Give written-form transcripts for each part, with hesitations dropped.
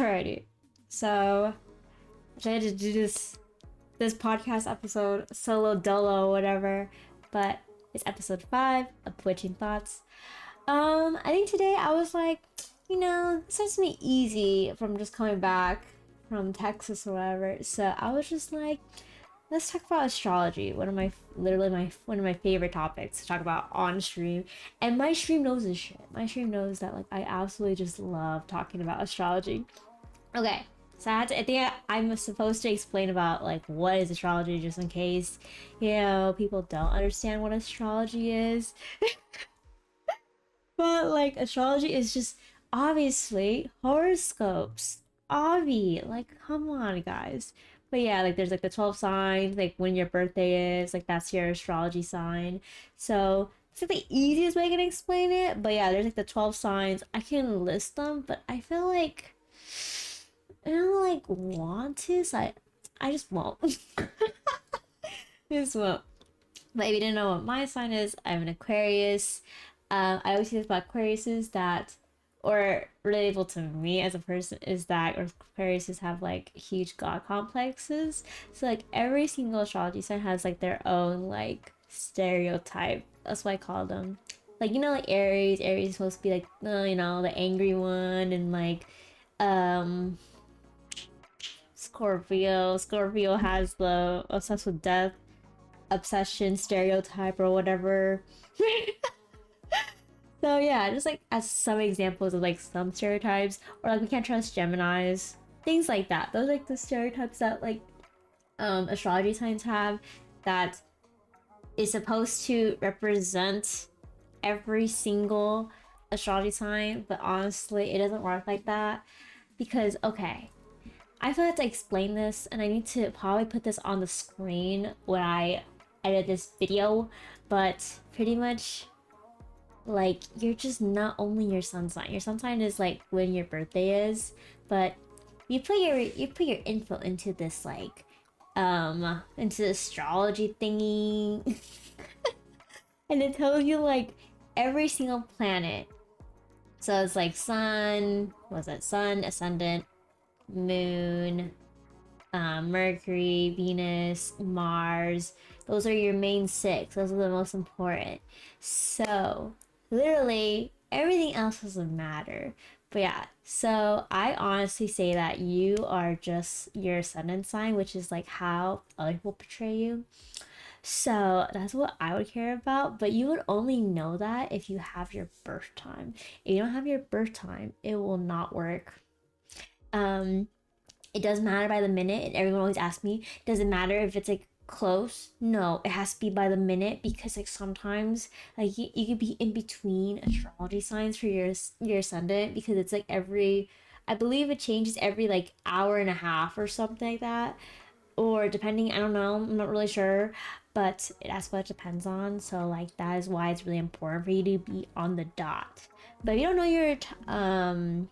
Alrighty. So I tried to do this podcast episode solo dolo whatever, but it's episode 5 of Bewitching Thoughts. I think today I was like, this has to be easy from just coming back from Texas or whatever. So I was just like, let's talk about astrology. One of my favorite topics to talk about on stream. And my stream knows this shit. My stream knows that like I absolutely just love talking about astrology. Okay, so I think I'm supposed to explain about like what is astrology, just in case people don't understand what astrology is. But like astrology is just obviously horoscopes. Like come on, guys. But yeah, like there's like the 12 signs, like when your birthday is, like that's your astrology sign. So it's like the easiest way I can explain it. But yeah, there's like the 12 signs. I can list them, but I feel like I don't like want to, so I just won't. Just won't. But if you didn't know what my sign is, I'm an Aquarius. I always say this about Aquariuses that, or relatable to me as a person, is that Aquariuses have like huge god complexes. So like every single astrology sign has like their own like stereotype. That's why I call them. Like like Aries. Aries is supposed to be like the angry one, and like Scorpio. Scorpio has the obsessed with death obsession stereotype or whatever. So yeah, just like as some examples of like some stereotypes, or like we can't trust Geminis, things like that. Those are like the stereotypes that like astrology signs have, that is supposed to represent every single astrology sign, but honestly it doesn't work like that. Because okay, I feel like to explain this, and I need to probably put this on the screen when I edit this video, but pretty much like you're just not only your sun sign. Your sun sign is like when your birthday is, but you put your info into this like into the astrology thingy and it tells you like every single planet. So it's like sun, sun, ascendant, moon, Mercury, Venus, Mars. Those are your main 6. Those are the most important. So literally everything else doesn't matter. But yeah, so I honestly say that you are just your ascendant sign, which is like how other people portray you. So that's what I would care about, but you would only know that if you have your birth time. If you don't have your birth time, it will not work. It doesn't matter by the minute, and everyone always asks me, does it matter if it's like close? No, it has to be by the minute, because like sometimes like you could be in between astrology signs for your ascendant, because it's like I believe it changes every like hour and a half or something like that, or depending, I don't know, I'm not really sure, but that's what it depends on. So like that is why it's really important for you to be on the dot. But if you don't know your time,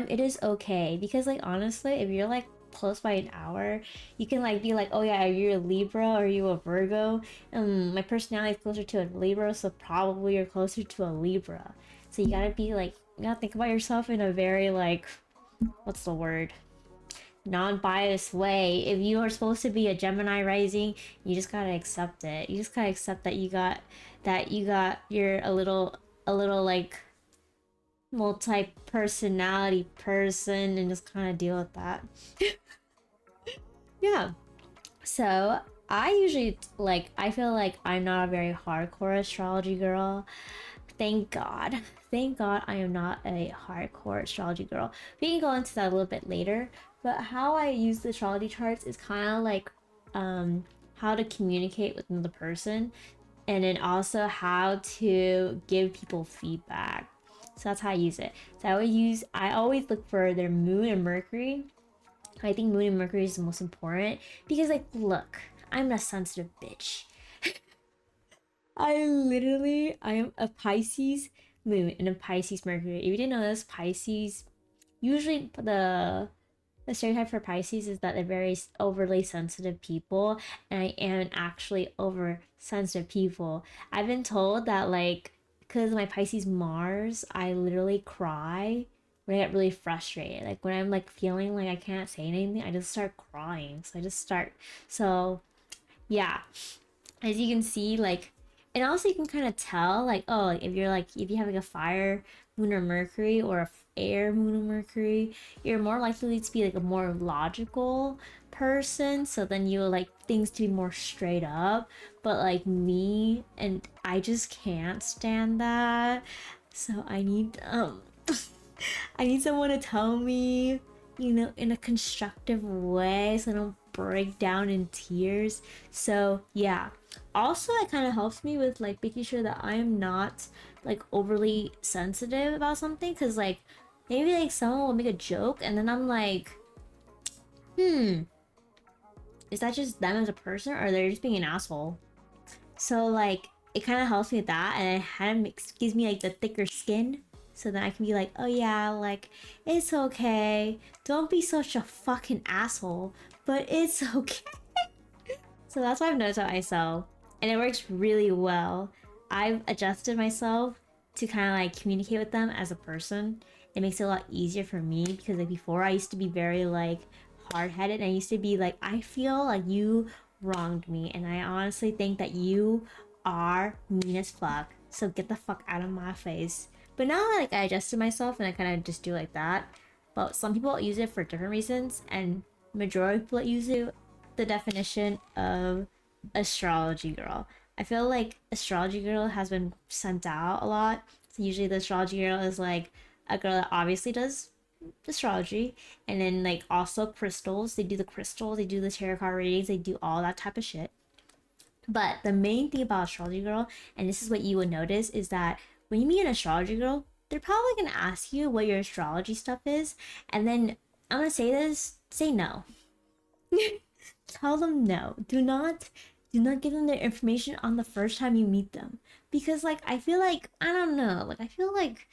it is okay, because like honestly, if you're like close by an hour, you can like be like, oh yeah, are you a Libra or are you a Virgo? My personality is closer to a Libra, so probably you're closer to a Libra. So you gotta be like, you gotta think about yourself in a very like, what's the word, non-biased way. If you are supposed to be a Gemini rising, you just gotta accept it. You just gotta accept that you're a little like multi-personality person, and just kind of deal with that. Yeah, so I usually I feel like I'm not a very hardcore astrology girl. Thank god I am not a hardcore astrology girl. We can go into that a little bit later, but how I use the astrology charts is kind of like how to communicate with another person, and then also how to give people feedback. So that's how I use it. So I always look for their moon and Mercury. I think moon and Mercury is the most important, because like look, I'm a sensitive bitch. I am a Pisces moon and a Pisces Mercury. If you didn't know this, Pisces, usually the stereotype for Pisces is that they're very overly sensitive people, and I am actually oversensitive people. I've been told that like, because my Pisces Mars, I literally cry when I get really frustrated. Like when I'm like feeling like I can't say anything, I just start crying. So yeah, as you can see, like, and also you can kind of tell, like, oh, like if you have like a fire moon or Mercury, or a air moon or Mercury, you're more likely to be like a more logical person. So then you like things to be more straight up. But like me, and I just can't stand that. So I need I need someone to tell me, in a constructive way, so I don't break down in tears. So yeah. Also, it kind of helps me with like making sure that I'm not like overly sensitive about something, because like maybe like someone will make a joke and then I'm like, hmm, is that just them as a person, or they're just being an asshole? So like it kind of helps me with that, and it kind of gives me like the thicker skin, so then I can be like, oh yeah, like it's okay. Don't be such a fucking asshole, but it's okay. So that's why I've noticed about myself, and it works really well. I've adjusted myself to kind of like communicate with them as a person. It makes it a lot easier for me, because like before I used to be very like hard-headed, and I used to be like, I feel like you wronged me, and I honestly think that you are mean as fuck, so get the fuck out of my face. But now like I adjusted myself and I kind of just do like that. But some people use it for different reasons, and majority of people use it the definition of astrology girl. I feel like astrology girl has been sent out a lot. So usually the astrology girl is like a girl that obviously does astrology, and then like also crystals. They do the crystals, they do the tarot card readings, they do all that type of shit. But the main thing about astrology girl, and this is what you would notice, is that when you meet an astrology girl, they're probably gonna ask you what your astrology stuff is, and then I'm gonna say this, say no. Tell them no. Do not give them their information on the first time you meet them. Because like I feel like, I don't know, like I feel like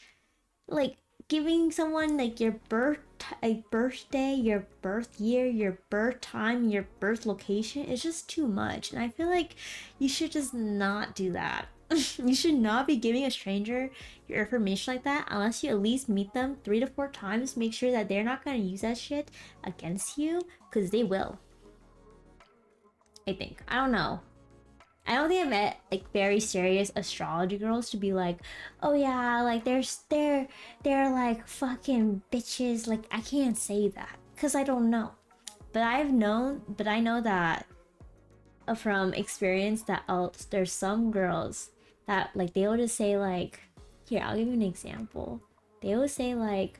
giving someone like your birthday, your birth year, your birth time, your birth location is just too much. And I feel like you should just not do that. You should not be giving a stranger your information like that unless you at least meet them 3 to 4 times. Make sure that they're not gonna use that shit against you, because they will. I think. I don't know. I don't think I met like very serious astrology girls to be like, oh yeah, like they're like fucking bitches. Like I can't say that because I don't know. But I know that from experience that there's some girls that like they will just say like, here, I'll give you an example. They will say like,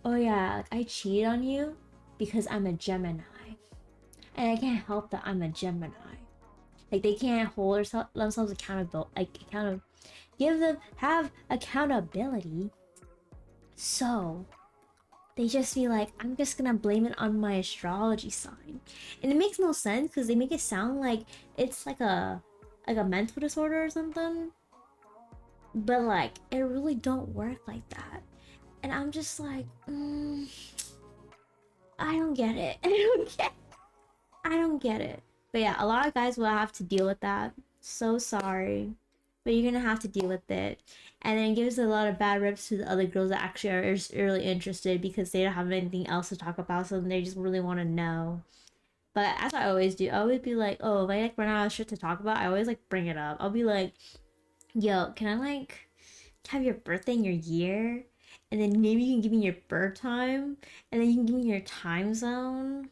oh yeah, like, I cheated on you because I'm a Gemini. And I can't help that I'm a Gemini. Like they can't hold themselves accountable, like have accountability. So they just be like, I'm just gonna blame it on my astrology sign, and it makes no sense because they make it sound like it's like a mental disorder or something. But like it really don't work like that, and I'm just like, I don't get it. I don't get it. But yeah, a lot of guys will have to deal with that. So sorry. But you're gonna have to deal with it. And then it gives a lot of bad reps to the other girls that actually are really interested, because they don't have anything else to talk about, so they just really want to know. But as I always do, I always be like, oh, if I like run out of shit to talk about, I always like bring it up. I'll be like, yo, can I like have your birthday and your year? And then maybe you can give me your birth time, and then you can give me your time zone.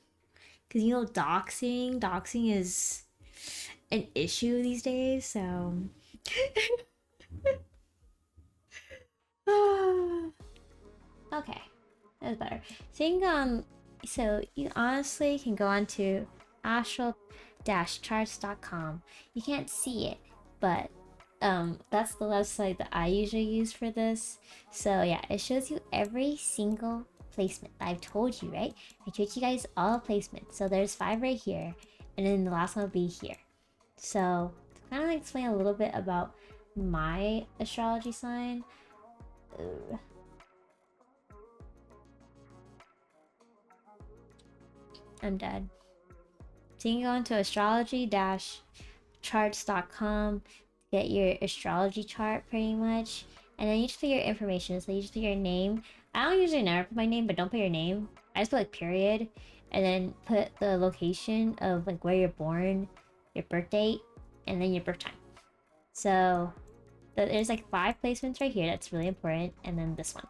Because doxing is an issue these days, so. Okay, that's better. So you honestly can go on to astral-charts.com. You can't see it, but that's the website that I usually use for this. So yeah, it shows you every single placement. I've told you, right? I told you guys all placements. So there's 5 right here, and then the last one will be here. So to kind of explain a little bit about my astrology sign. I'm dead. So you can go into astrology-charts.com, get your astrology chart pretty much, and then you just put your information. So you just put your name, I don't usually never put my name, but don't put your name. I just put like period, and then put the location of like where you're born, your birth date, and then your birth time. So there's like 5 placements right here. That's really important, and then this one.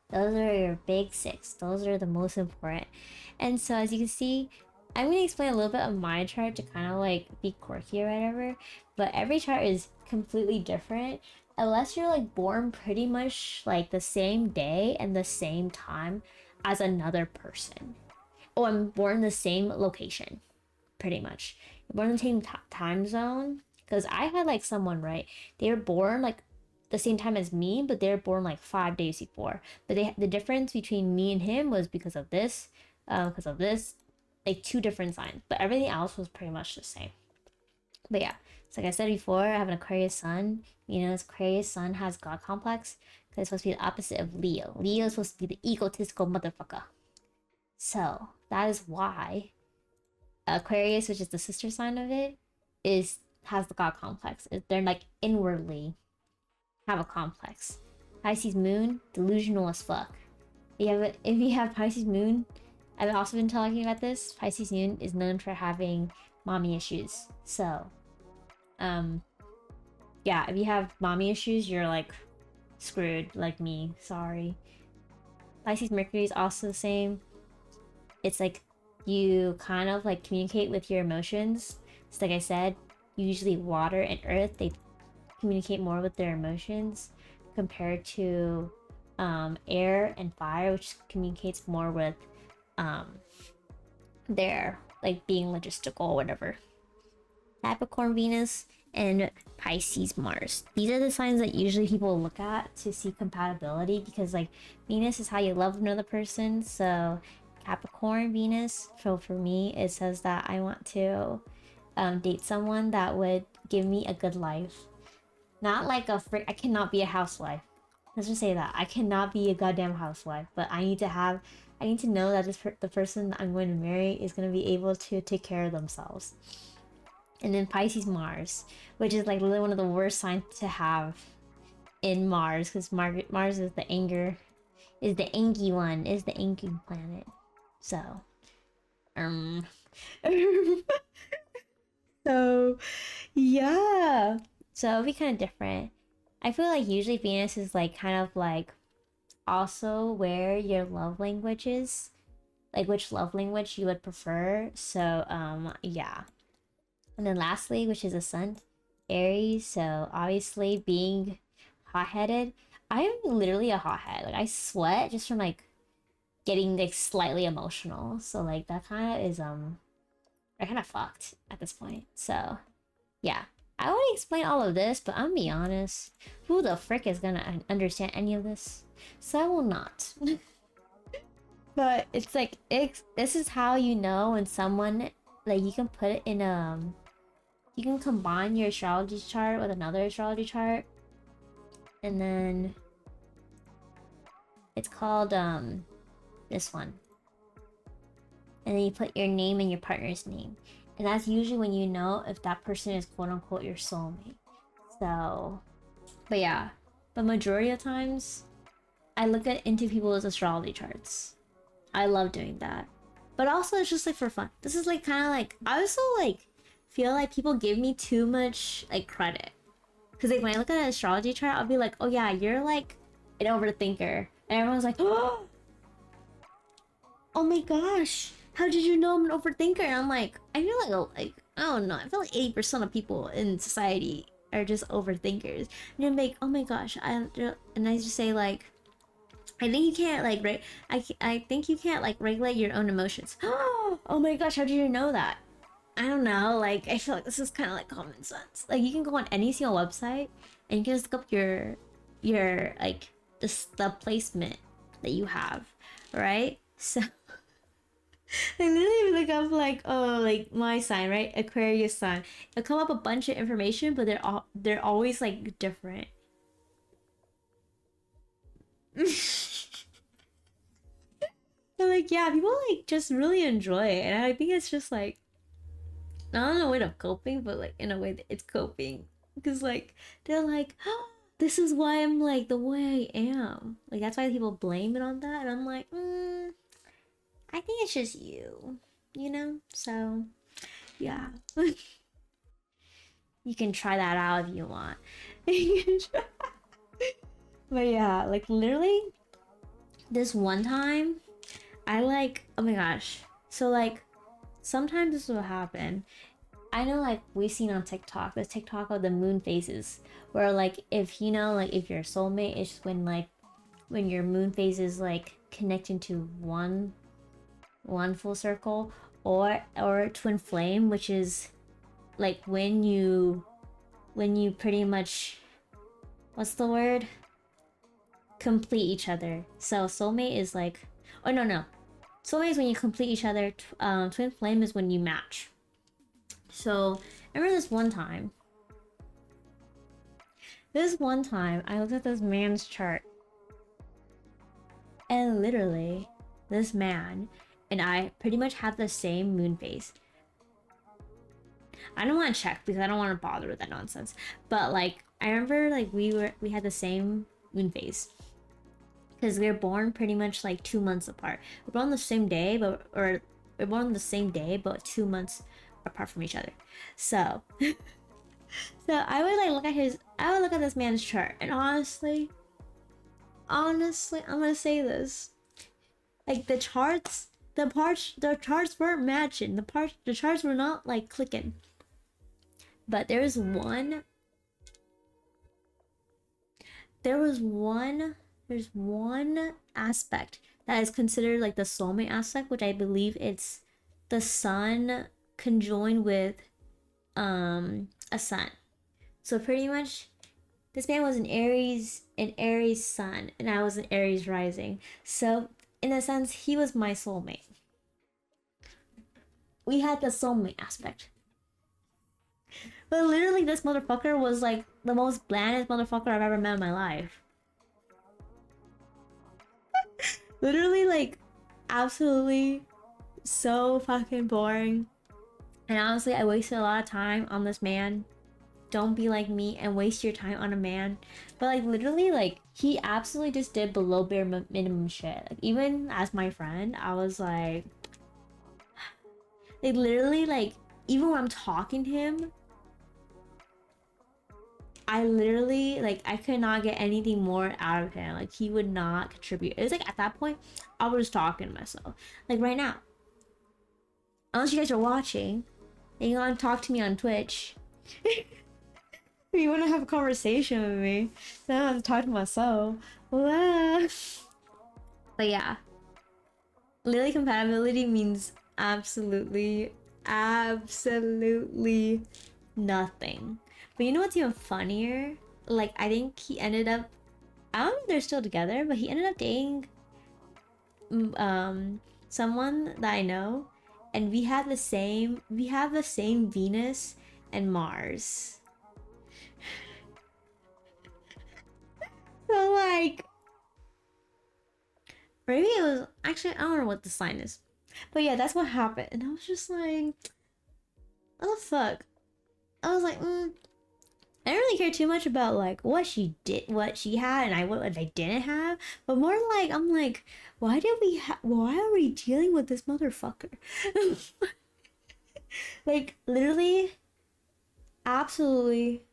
Those are your big 6. Those are the most important. And so as you can see, I'm going to explain a little bit of my chart to kind of like be quirky or whatever. But every chart is completely different. Unless you're like born pretty much like the same day and the same time as another person. Oh, I'm born in the same location. Pretty much. You're born in the same time zone. Because I had like someone, right? They were born like the same time as me, but they were born like 5 days before. But the difference between me and him was because of this, like 2 different signs. But everything else was pretty much the same. But yeah, so like I said before, I have an Aquarius sun. You know, this Aquarius sun has God complex because it's supposed to be the opposite of Leo. Leo is supposed to be the egotistical motherfucker. So that is why Aquarius, which is the sister sign of it, has the God complex. They're like inwardly have a complex. Pisces moon, delusional as fuck. If you have Pisces moon, I've also been talking about this. Pisces moon is known for having mommy issues. So, yeah, if you have mommy issues, you're like screwed, like me. Sorry. Pisces Mercury is also the same. It's like you kind of like communicate with your emotions. It's like I said, usually water and earth, they communicate more with their emotions compared to air and fire, which communicates more with their like being logistical or whatever. Capricorn Venus and Pisces Mars. These are the signs that usually people look at to see compatibility because like Venus is how you love another person. So Capricorn Venus, so for me it says that I want to date someone that would give me a good life. Not like I cannot be a housewife. Let's just say that. I cannot be a goddamn housewife, but I need to know that the person that I'm going to marry is going to be able to take care of themselves. And then Pisces Mars, which is like literally one of the worst signs to have in Mars, because Mars is the anger, is the angry one, is the angry planet. So, so yeah. So it'll be kind of different. I feel like usually Venus is like kind of like also where your love language is, like which love language you would prefer. So yeah. And then lastly, which is the sun, Aries. So obviously being hot-headed, I am literally a hothead. Like I sweat just from like getting like slightly emotional. So like that kind of is I kind of fucked at this point. So yeah. I already explained all of this, but I'm gonna be honest. Who the frick is gonna understand any of this? So I will not. But it's like this is how you know when someone like you can put it in you can combine your astrology chart with another astrology chart, and then it's called this one, and then you put your name and your partner's name. And that's usually when you know if that person is quote unquote your soulmate. So, but yeah. But majority of times, I look into people's astrology charts. I love doing that. But also it's just like for fun. This is like kind of like, I also like feel like people give me too much like credit. Because like when I look at an astrology chart, I'll be like, oh yeah, you're like an overthinker. And everyone's like, oh my gosh. How did you know I'm an overthinker? And I'm like, I feel like I don't know. I feel like 80% of people in society are just overthinkers. And I'm like, oh my gosh, and I just say like, I think you can't like I think you can't like regulate your own emotions. Oh my gosh, how did you know that? I don't know. Like I feel like this is kind of like common sense. Like you can go on any single website and you can just look up your like the placement that you have, right? So. I literally look up like like my sign, right? Aquarius sign. It'll come up a bunch of information, but they're always like different. So like yeah, people like just really enjoy it, and I think it's just like not in a way of coping, but like in a way that it's coping, because like they're like, oh, this is why I'm like the way I am. Like that's why people blame it on that, and I'm like, I think it's just you, you know. So yeah, you can try that out if you want. But yeah, like literally, this one time, I like, oh my gosh. So like, sometimes this will happen. I know like we've seen on TikTok, there's TikTok of the moon phases, where like if you know like if you're a soulmate, it's just when your moon phase is like connecting to one full circle, or twin flame, which is like when you pretty much, what's the word, complete each other. So soulmate is like, oh no, soulmate is when you complete each other. Twin flame is when you match. So I remember this one time I looked at this man's chart, and literally this man and I pretty much have the same moon phase. I don't want to check because I don't want to bother with that nonsense, but like I remember like we had the same moon phase because we were born pretty much like 2 months apart. We're born the same day, we're born the same day but 2 months apart from each other. So so I would look at this man's chart, and honestly, I'm gonna say this. Like the charts weren't matching. The charts were not like clicking. But there's one aspect that is considered like the soulmate aspect, which I believe it's the sun conjoined with a sun. So pretty much this man was an Aries sun, and I was an Aries rising. So in a sense, he was my soulmate. We had the soulmate aspect. But literally this motherfucker was like the most blandest motherfucker I've ever met in my life. Literally like absolutely so fucking boring. And honestly, I wasted a lot of time on this man. Don't be like me and waste your time on a man. But like literally like he absolutely just did below bare minimum shit. Like even as my friend, I was like literally like even when I'm talking to him, I literally like I could not get anything more out of him. Like he would not contribute. It was like at that point I was talking to myself. Like right now, unless you guys are watching and you want to talk to me on Twitch, if you want to have a conversation with me, then I have to talk to myself. But yeah, literally compatibility means absolutely nothing. But you know what's even funnier? Like I think he ended up, I don't know if they're still together, but he ended up dating someone that I know, and we have the same Venus and Mars. So like maybe it was actually, I don't know what the sign is, but yeah, that's what happened. And I was just like, oh fuck. I was like, I don't really care too much about like what she had, and what I didn't have, but more like I'm like, why are we dealing with this motherfucker? Like literally, absolutely,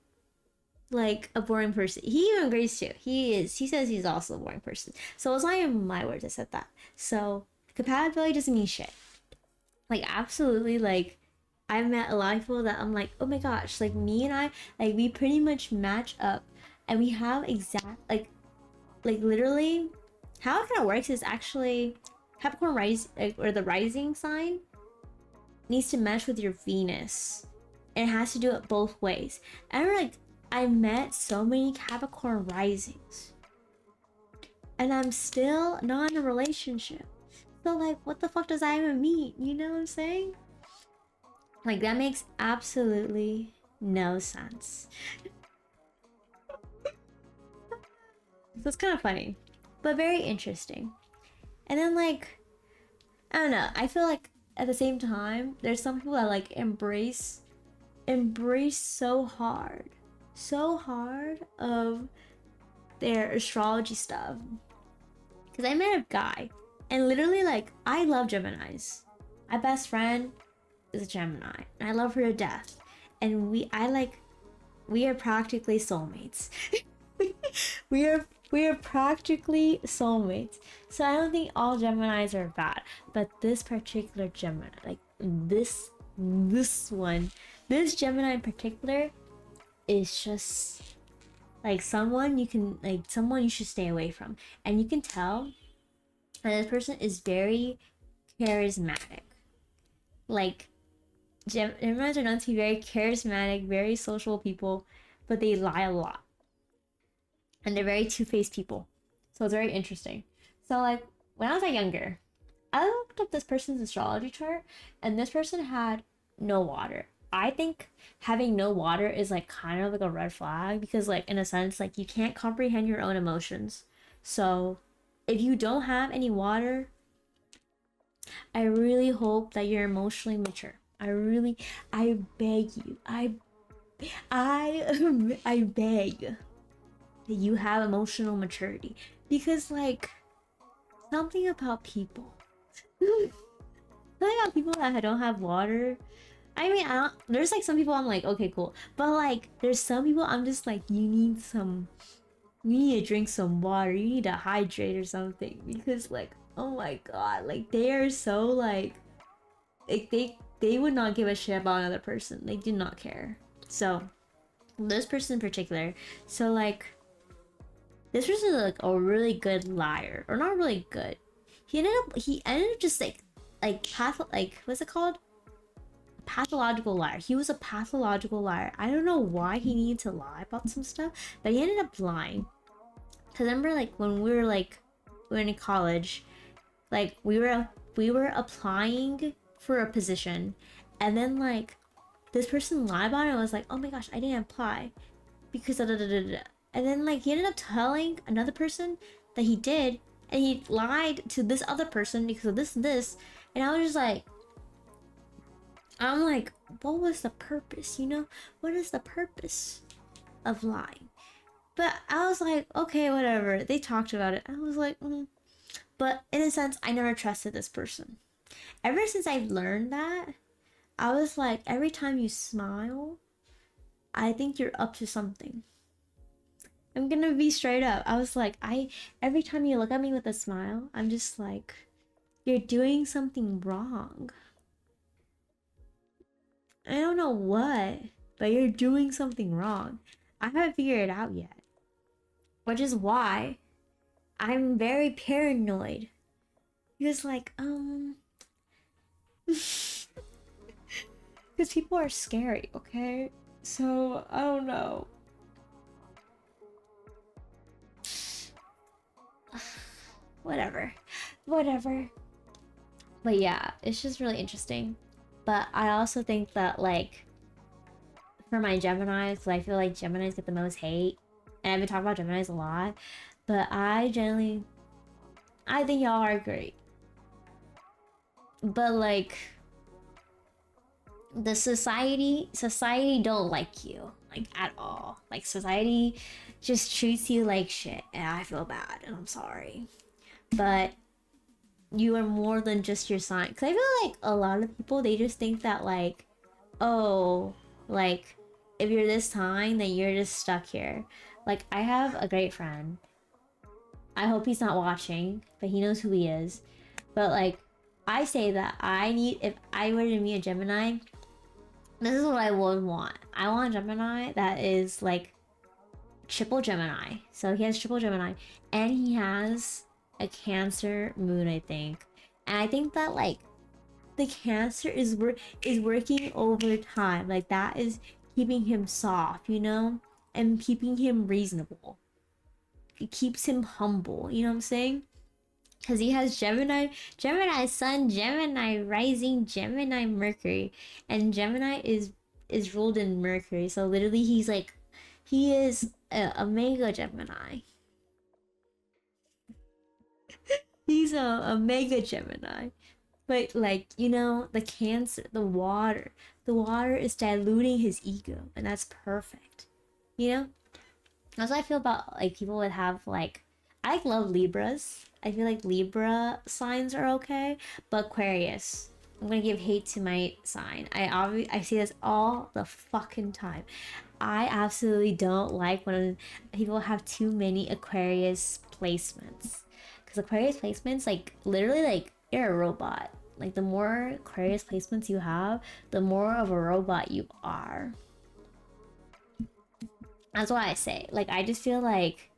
like a boring person. He even agrees too. He says he's also a boring person. So it's not even my words that said that. So compatibility doesn't mean shit. Like absolutely, like I've met a lot of people that I'm like, oh my gosh, like me and I, like we pretty much match up, and we have exact like literally how it kind of works is actually Capricorn or the rising sign needs to match with your Venus, and it has to do it both ways. And I met so many Capricorn risings, and I'm still not in a relationship. So like, what the fuck does that even mean? You know what I'm saying? Like that makes absolutely no sense. So it's kind of funny, but very interesting. And then like, I don't know, I feel like at the same time, there's some people that like embrace so hard of their astrology stuff. Because I met a guy, and literally, like, I love Geminis. My best friend is a Gemini, and I love her to death. And we are practically soulmates. we are practically soulmates. So I don't think all Geminis are bad, but this particular Gemini, like this Gemini in particular, is just like someone you should stay away from. And you can tell that this person is very charismatic. Like, Geminis are known to be very charismatic, very social people, but they lie a lot. And they're very two-faced people. So it's very interesting. So, like, when I was, like, younger, I looked up this person's astrology chart, and this person had no water. I think having no water is, like, kind of like a red flag, because, like, in a sense, like, you can't comprehend your own emotions. So if you don't have any water, I really hope that you're emotionally mature. I beg you, I beg that you have emotional maturity, because, like, something about people that don't have water. I mean, there's like some people I'm like, okay, cool, but like there's some people I'm just like, you need to drink some water, you need to hydrate or something, because, like, oh my god, like, they are so like they would not give a shit about another person. They do not care. So this person in particular, so like this person is like a really good liar, or not really good. He ended up just like what's it called? Pathological liar. He was a pathological liar. I don't know why he needed to lie about some stuff, but he ended up lying. Cause remember, like, when we were in college, like we were applying for a position, and then like this person lied about it and was like, oh my gosh, I didn't apply because da da da da da. And then like he ended up telling another person that he did, and he lied to this other person because of this and this. And I was just like, I'm like, what was the purpose? You know, what is the purpose of lying? But I was like, okay, whatever. They talked about it. I was like, But in a sense, I never trusted this person. Ever since I've learned that, I was like, every time you smile, I think you're up to something. I'm gonna be straight up. I was like, every time you look at me with a smile, I'm just like, you're doing something wrong. I don't know what, but you're doing something wrong. I haven't figured it out yet. Which is why I'm very paranoid. Because, like, because people are scary, okay? So, I don't know. Whatever. But yeah, it's just really interesting. But I also think that, like, for my Geminis, I feel like Geminis get the most hate. And I've been talking about Geminis a lot. But I think y'all are great. But, like, the society don't like you, like, at all. Like, society just treats you like shit, and I feel bad, and I'm sorry. But you are more than just your sign. Because I feel like a lot of people, they just think that, like, oh, like, if you're this sign, then you're just stuck here. Like, I have a great friend. I hope he's not watching, but he knows who he is. But, like, I say that if I were to meet a Gemini, this is what I would want. I want a Gemini that is, like, triple Gemini. So he has triple Gemini, and he has a Cancer moon, I think. And I think that, like, the Cancer is working over time. Like, that is keeping him soft, you know, and keeping him reasonable. It keeps him humble, you know what I'm saying? Because he has Gemini Sun, Gemini Rising, Gemini Mercury, and Gemini is ruled in Mercury. So literally, he is a mega Gemini. He's a mega Gemini. But, like, you know, the Cancer, the water is diluting his ego, and that's perfect, you know. That's what I feel about like people would have like I like love Libras. I feel like Libra signs are okay, but Aquarius. I'm gonna give hate to my sign. I see this all the fucking time. I absolutely don't like when people have too many Aquarius placements. Because Aquarius placements, like literally, like you're a robot. Like the more Aquarius placements you have, the more of a robot you are. That's what I say. Like I just feel like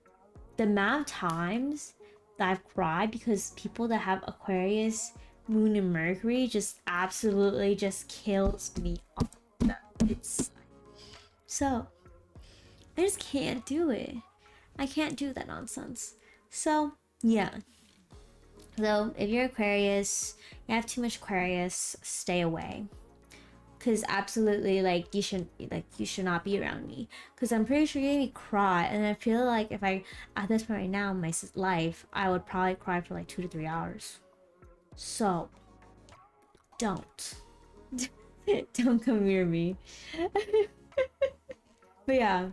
the amount of times that I've cried because people that have Aquarius, Moon, and Mercury just absolutely just kills me off. It's so I just can't do it. I can't do that nonsense. So yeah. So if you're Aquarius, you have too much Aquarius, stay away. Cause absolutely like you should not be around me. Cause I'm pretty sure you made me cry, and I feel like if I at this point right now in my life, I would probably cry for like 2 to 3 hours. So don't don't come near me. But yeah,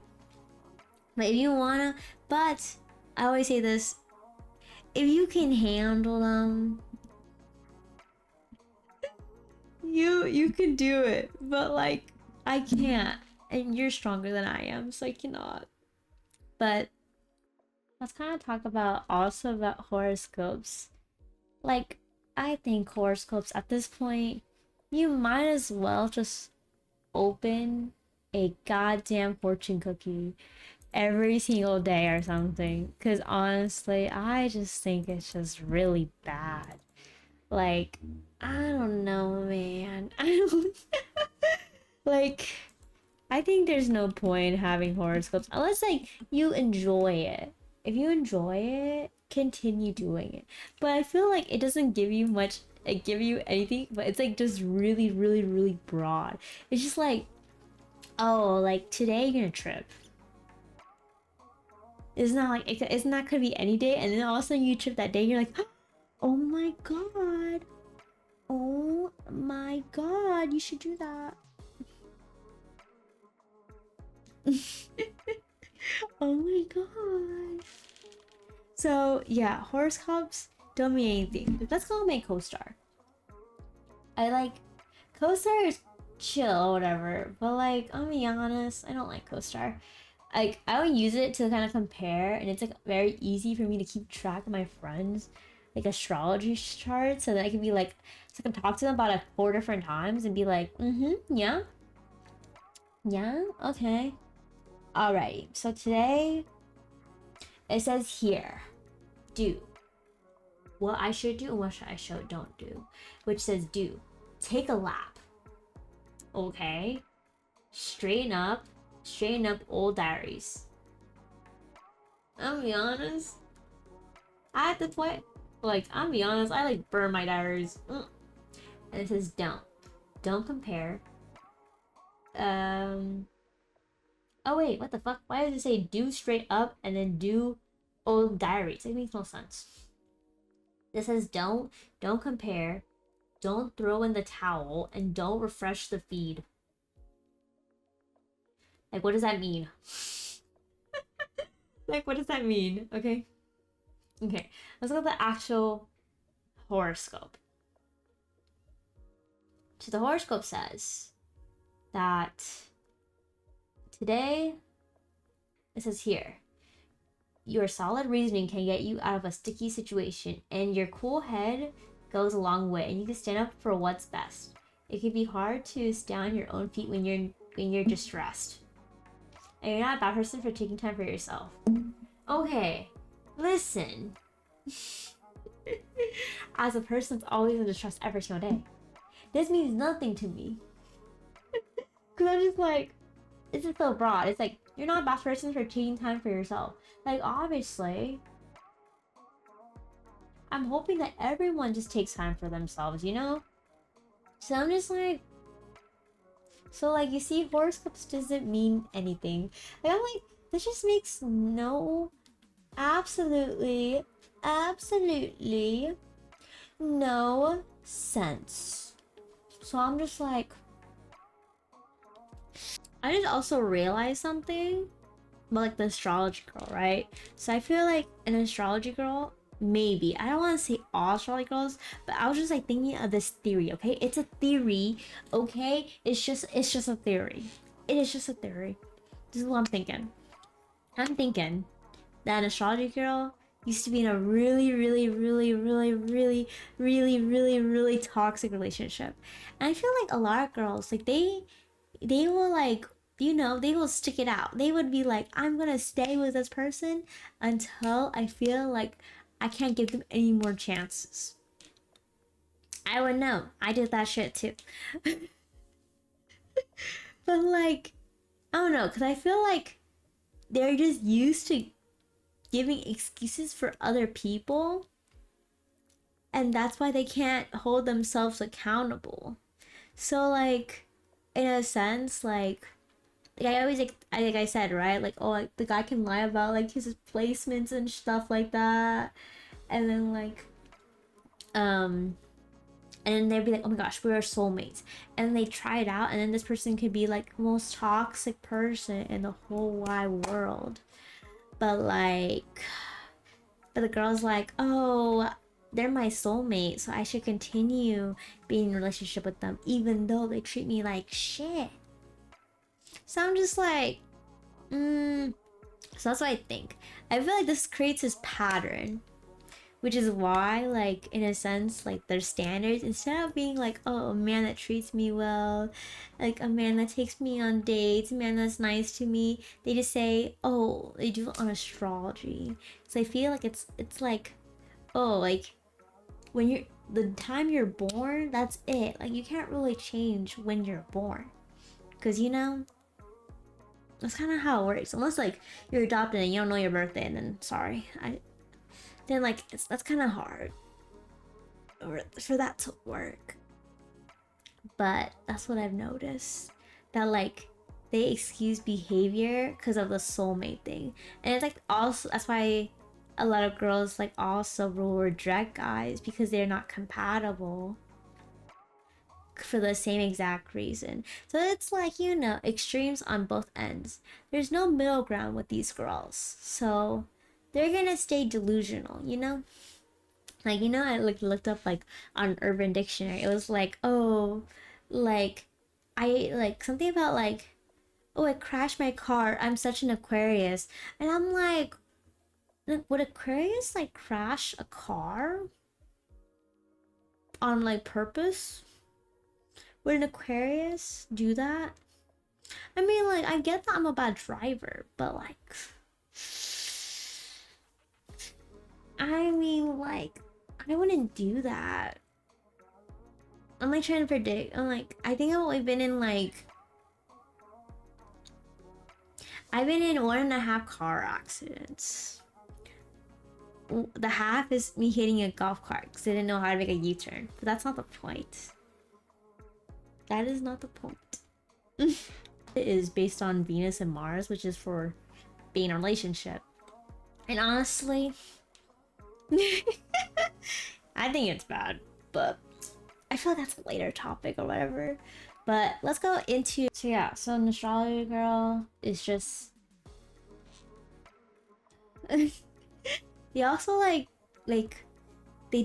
but if you wanna, but I always say this: if you can handle them, you can do it. But like I can't, and you're stronger than I am, so I cannot. But let's kind of talk about also about horoscopes. Like I think horoscopes at this point, you might as well just open a goddamn fortune cookie every single day or something. Because honestly, I just think it's just really bad. Like, I don't know, man. I don't. Like, I think there's no point in having horoscopes unless, like, you enjoy it. If you enjoy it, continue doing it. But I feel like it doesn't give you much, it give you anything, but it's like just really, really, really broad. It's just like, oh, like today you're gonna trip. It's not like it's not gonna be any day, and then all of a sudden you trip that day. You're like, oh my god, oh my god, you should do that. Oh my god. So yeah, horoscopes don't mean anything. Let's call my co-star. I like co-star is chill or whatever, but like I'm gonna be honest, I don't like co-star. Like I don't use it to kind of compare, and it's like very easy for me to keep track of my friends like astrology charts, so that I can be like, so I can talk to them about it 4 different times and be like, yeah, yeah, okay, alright. So today it says here, do what I should do and what I should don't do, which says do take a lap, okay, straighten up old diaries. I'll be honest. At the point, like, I'll be honest, I like burn my diaries. And it says don't compare. Oh wait, what the fuck? Why does it say do straight up and then do old diaries? It makes no sense. This says don't compare, don't throw in the towel, and don't refresh the feed. Like, what does that mean? Like, what does that mean? Okay. Okay, let's look at the actual horoscope. So the horoscope says that today, it says here, your solid reasoning can get you out of a sticky situation, and your cool head goes a long way, and you can stand up for what's best. It can be hard to stand on your own feet when you're distressed. And you're not a bad person for taking time for yourself. Okay, listen. As a person that's always in distress every single day, this means nothing to me. Cause I'm just like, it's just so broad. It's like, you're not a bad person for taking time for yourself. Like, obviously, I'm hoping that everyone just takes time for themselves, you know? So I'm just like, so like, you see, horoscopes doesn't mean anything. Like, I'm like, this just makes no, absolutely no sense. So I'm just like, I just also realized something. But like the astrology girl, right? So I feel like an astrology girl, maybe, I don't want to say all astrology girls, but I was just like thinking of this theory. Okay, it's a theory. Okay, it's just a theory. It is just a theory. This is what I'm thinking. I'm thinking that an astrology girl used to be in a really, really, really, really, really, really, really, really toxic relationship. And I feel like a lot of girls, like they will like, you know, they will stick it out. They would be like, I'm gonna stay with this person until I feel like I can't give them any more chances. I would know. I did that shit too. But like, I don't know, because I feel like they're just used to giving excuses for other people, and that's why they can't hold themselves accountable. So like, in a sense, like I always like I said, right, like, oh, like the guy can lie about like his placements and stuff like that, and then like and then they'd be like, oh my gosh, we're soulmates, and they try it out, and then this person could be like the most toxic person in the whole wide world. But like, but the girl's like, oh, they're my soulmate, so I should continue being in a relationship with them even though they treat me like shit. So I'm just like, so that's what I think. I feel like this creates this pattern, which is why, like, in a sense, like their standards, instead of being like, oh, a man that treats me well, like a man that takes me on dates, a man that's nice to me, they just say, oh, they do it on astrology. So I feel like it's like, oh, like when you're the time you're born, that's it. Like you can't really change when you're born, because you know that's kind of how it works. Unless like you're adopted and you don't know your birthday, and then sorry, then like that's kind of hard for that to work. But that's what I've noticed, that like they excuse behavior because of the soulmate thing, and it's like also that's why a lot of girls like also will reject guys because they're not compatible for the same exact reason. So it's like, you know, extremes on both ends. There's no middle ground with these girls. So they're gonna stay delusional, you know? Like, you know, I like looked up like on Urban Dictionary. It was like, oh, like I like something about like, oh, I crashed my car. I'm such an Aquarius. And I'm like, would Aquarius like crash a car on like purpose? Would an Aquarius do that? I mean, like, I get that I'm a bad driver, but like, I mean, like, I wouldn't do that. I'm like trying to predict. I'm like, I think I've only been in like, I've been in 1.5 car accidents. The half is me hitting a golf cart because I didn't know how to make a U-turn. But that's not the point. That is not the point. It is based on Venus and Mars, which is for being in a relationship. And honestly, I think it's bad, but I feel like that's a later topic or whatever. But let's go into, so yeah, so an astrology girl is just they also like they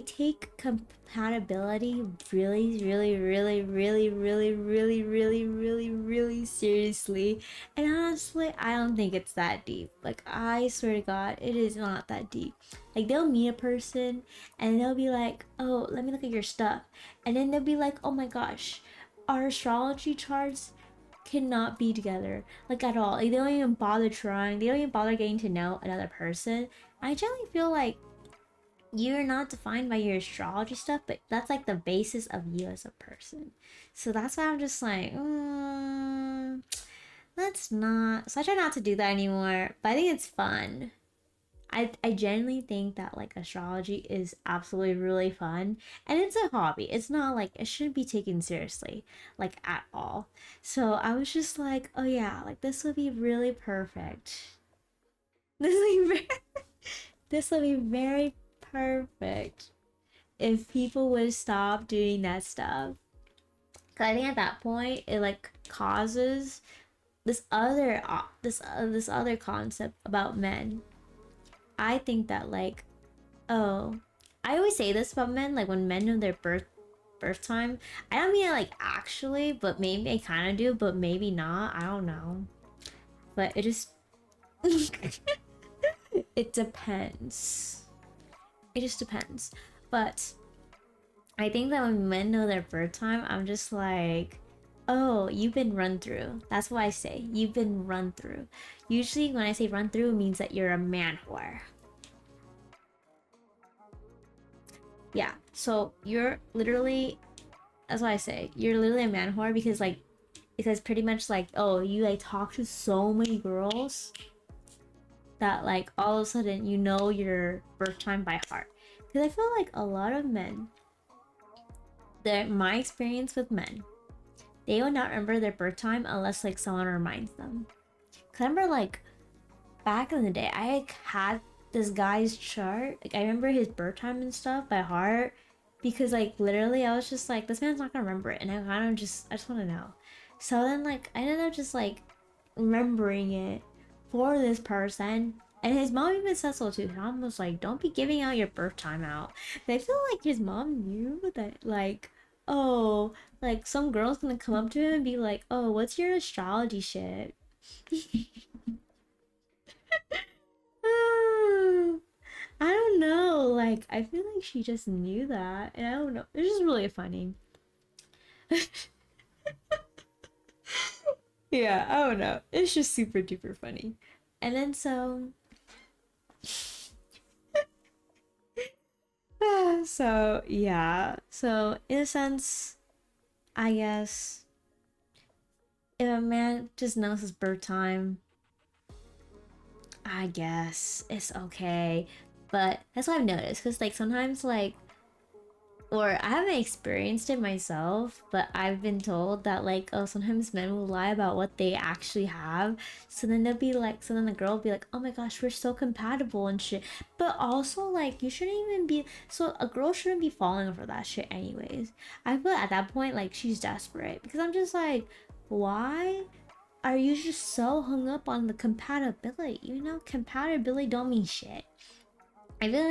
take compatibility really, really, really, really, really, really, really, really, really seriously. And honestly, I don't think it's that deep. Like, I swear to God, it is not that deep. Like, they'll meet a person and they'll be like, oh, let me look at your stuff. And then they'll be like, oh my gosh, our astrology charts cannot be together, like, at all. Like, they don't even bother trying. They don't even bother getting to know another person. I generally feel like you're not defined by your astrology stuff, but that's like the basis of you as a person. So that's why I'm just like, let's not. So I try not to do that anymore, but I think it's fun. I genuinely think that like astrology is absolutely really fun, and it's a hobby. It's not like it shouldn't be taken seriously, like, at all. So I was just like, oh yeah, like this would be really perfect. This would be this would be very perfect if people would stop doing that stuff. Cause I think at that point it like causes this other concept about men. I think that like, oh, I always say this about men, like when men know their birth time. I don't mean it like actually, but maybe I kind of do, but maybe not. I don't know. But it just it depends. It just depends. But I think that when men know their birth time, I'm just like, oh, you've been run through. That's what I say. You've been run through. Usually when I say run through, it means that you're a man whore. Yeah, so you're literally, that's what I say. You're literally a man whore because pretty much like, oh, you like talk to so many girls that like all of a sudden you know your birth time by heart. Because I feel like a lot of men, my experience with men, they will not remember their birth time unless like someone reminds them. Cause I remember like back in the day, I had this guy's chart. Like I remember his birth time and stuff by heart because like literally I was just like, this man's not gonna remember it, and I just want to know. So then like I ended up just like remembering it for this person, and his mom even said so too. His mom was like, don't be giving out your birth time out. And I feel like his mom knew that like, oh, like some girl's gonna come up to him and be like, oh, what's your astrology shit? I don't know. Like, I feel like she just knew that. And I don't know. It's just really funny. Yeah, I don't know. It's just super duper funny. And then so. So, yeah. So, in a sense, I guess if a man just knows his birth time, I guess it's okay. But that's what I've noticed, because like sometimes like, or I haven't experienced it myself, but I've been told that like, oh, sometimes men will lie about what they actually have. So then they'll be like, so then the girl will be like, oh my gosh, we're so compatible and shit. But also like, you shouldn't even be, so a girl shouldn't be falling for that shit anyways. I feel at that point like she's desperate, because I'm just like, why are you just so hung up on the compatibility? You know, compatibility don't mean shit. I feel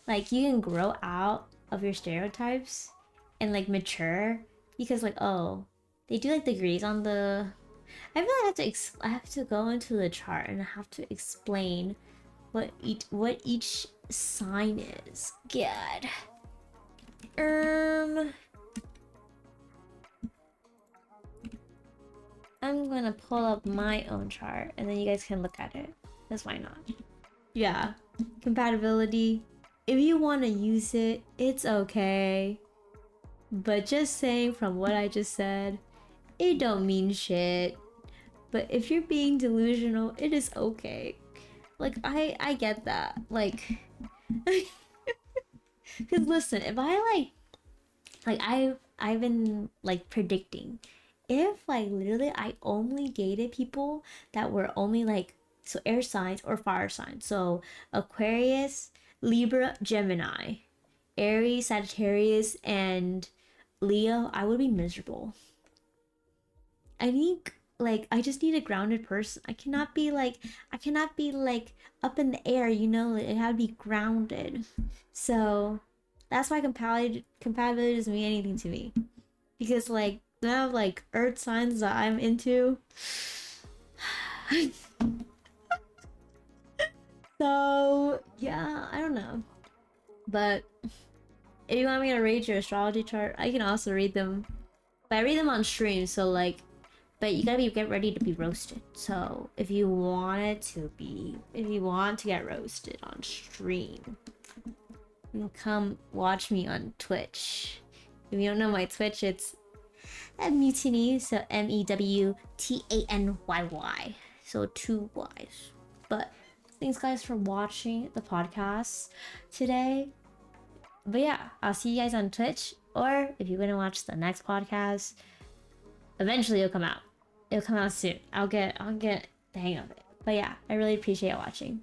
like you can grow out of your stereotypes and like mature, because like, oh, they do like degrees on the, I feel like I have to go into the chart and I have to explain what each sign is. God. I'm gonna pull up my own chart and then you guys can look at it. That's why not. Yeah, compatibility. If you want to use it, it's okay. But just saying from what I just said, it don't mean shit. But if you're being delusional, it is okay. Like I get that. Like cuz listen, if I I've been like predicting, if like literally I only dated people that were only like, so air signs or fire signs. So Aquarius, Libra, Gemini, Aries, Sagittarius, and Leo, I would be miserable. I think like I just need a grounded person. I cannot be like up in the air, you know, it had to be grounded. So that's why compatibility doesn't mean anything to me. Because like now like earth signs that I'm into. So yeah, I don't know. But if you want me to read your astrology chart, I can also read them. But I read them on stream, so like, but you gotta get ready to be roasted. So if you want to get roasted on stream, you can come watch me on Twitch. If you don't know my Twitch, it's at Mewtanyy, so Mewtanyy, so 2 Y's. But thanks guys for watching the podcast today. But yeah, I'll see you guys on Twitch, or if you're gonna watch the next podcast, eventually it'll come out. It'll come out soon. I'll get the hang of it. But yeah, I really appreciate watching.